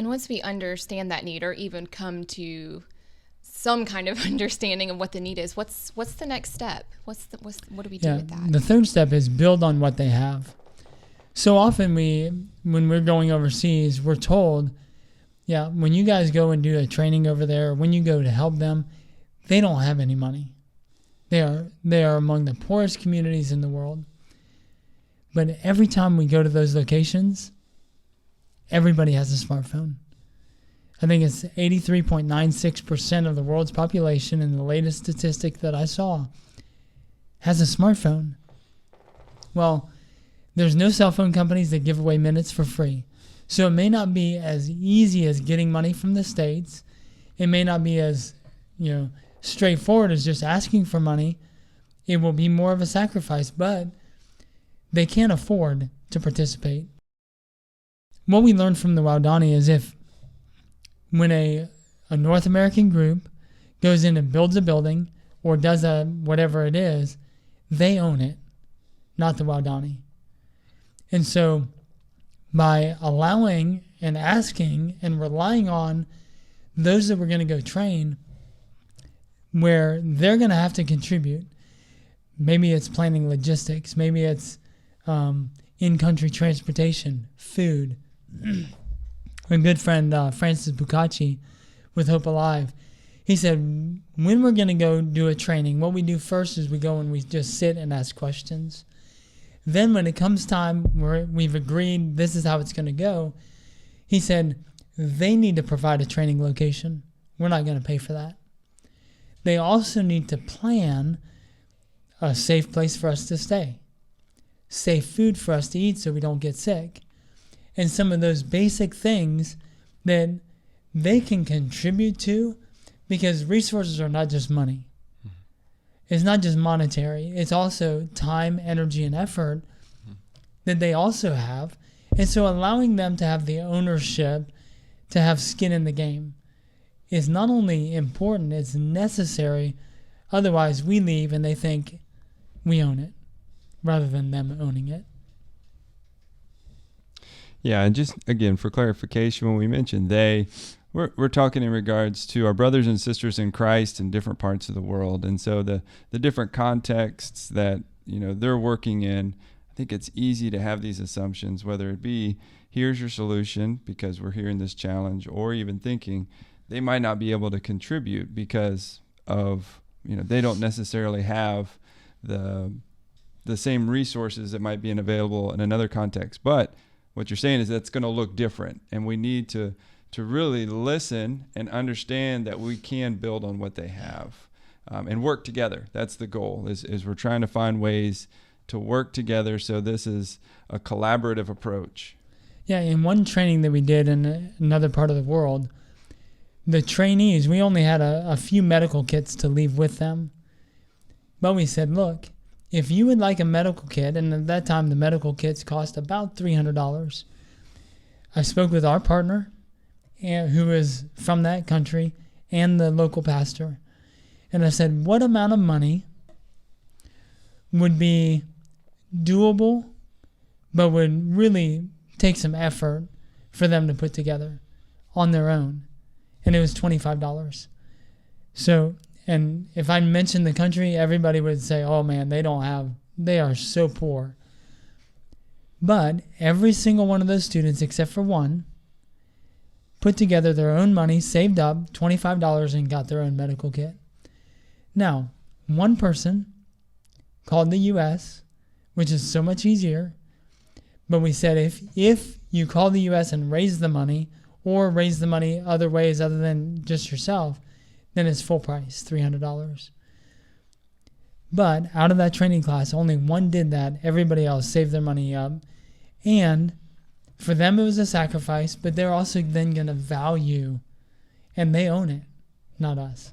And once we understand that need, or even come to some kind of understanding of what the need is, what's the next step? What do we do with that? The third step is build on what they have. So often when we're going overseas, we're told, when you guys go and do a training over there, when you go to help them, they don't have any money. They are among the poorest communities in the world. But every time we go to those locations, everybody has a smartphone. I think it's 83.96% of the world's population, in the latest statistic that I saw, has a smartphone. Well, there's no cell phone companies that give away minutes for free. So it may not be as easy as getting money from the States. It may not be as, straightforward as just asking for money. It will be more of a sacrifice, but they can't afford to participate. What we learned from the Waodani is when a North American group goes in and builds a building or does whatever it is, they own it, not the Waodani. And so by allowing and asking and relying on those that we're going to go train, where they're going to have to contribute, maybe it's planning logistics, maybe it's in-country transportation, food. A good friend, Francis Bucacci, with Hope Alive, he said, when we're going to go do a training, what we do first is we go and we just sit and ask questions. Then when it comes time where we've agreed this is how it's going to go, he said, they need to provide a training location. We're not going to pay for that. They also need to plan a safe place for us to stay, safe food for us to eat so we don't get sick, and some of those basic things that they can contribute to, because resources are not just money. It's not just monetary. It's also time, energy, and effort that they also have. And so allowing them to have the ownership, to have skin in the game, is not only important, it's necessary. Otherwise, we leave and they think we own it rather than them owning it. Yeah, and just again for clarification, when we mention we're talking in regards to our brothers and sisters in Christ in different parts of the world, and so the different contexts that they're working in. I think it's easy to have these assumptions, whether it be here's your solution because we're hearing this challenge, or even thinking they might not be able to contribute because of they don't necessarily have the same resources that might be available in another context, but what you're saying is that's going to look different, and we need to really listen and understand that we can build on what they have and work together. That's the goal, is we're trying to find ways to work together, so this is a collaborative approach. Yeah, in one training that we did in another part of the world, the trainees, we only had a few medical kits to leave with them. But we said, look, if you would like a medical kit, and at that time the medical kits cost about $300, I spoke with our partner, who is from that country, and the local pastor. And I said, what amount of money would be doable, but would really take some effort for them to put together on their own? And it was $25. So, and if I mentioned the country, everybody would say, oh man, they are so poor. But every single one of those students, except for one, put together their own money, saved up $25, and got their own medical kit. Now, one person called the U.S., which is so much easier, but we said if you call the U.S. and raise the money, or raise the money other ways other than just yourself, then it's full price, $300. But out of that training class, only one did that. Everybody else saved their money up. And for them, it was a sacrifice, but they're also then going to value, and they own it, not us.